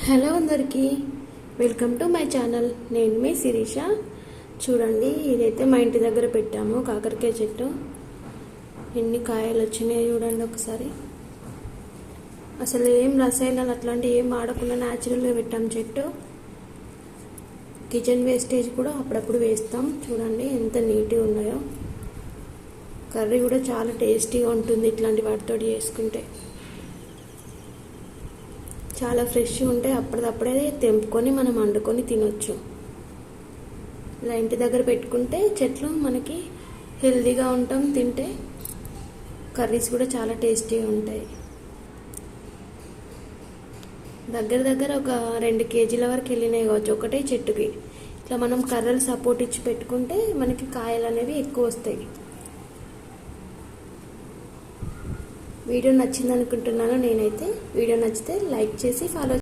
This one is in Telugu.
హలో అందరికీ, వెల్కమ్ టు మై ఛానల్. నేను మీ శిరీష. చూడండి, ఇదైతే మా ఇంటి దగ్గర పెట్టాము కాకరకాయ చెట్టు. ఎన్ని కాయలు వచ్చినాయి చూడండి ఒకసారి. అసలు ఏం రసాయనాలు అట్లాంటివి ఏం వాడకుండా న్యాచురల్గా పెట్టాము చెట్టు. కిచెన్ వేస్టేజ్ కూడా అప్పుడప్పుడు వేస్తాం. చూడండి ఎంత నీట్గా ఉన్నాయో. కర్రీ కూడా చాలా టేస్టీగా ఉంటుంది ఇట్లాంటి వాటితో చేసుకుంటే. చాలా ఫ్రెష్గా ఉంటాయి. అప్పటిదప్పుడే తెంపుకొని మనం వండుకొని తినొచ్చు. ఇలా ఇంటి దగ్గర పెట్టుకుంటే చెట్లు మనకి హెల్తీగా ఉంటాం. తింటే కర్రీస్ కూడా చాలా టేస్టీగా ఉంటాయి. దగ్గర ఒక 2 కేజీల వరకు వెళ్ళినాయి కావచ్చు ఒకటే చెట్టుకి. ఇట్లా మనం కర్రలు సపోర్ట్ ఇచ్చి పెట్టుకుంటే మనకి కాయలు అనేవి ఎక్కువ వస్తాయి. వీడియో నచ్చింది అనుకుంటున్నాను. నేనైతే వీడియో నచ్చితే లైక్ చేసి ఫాలో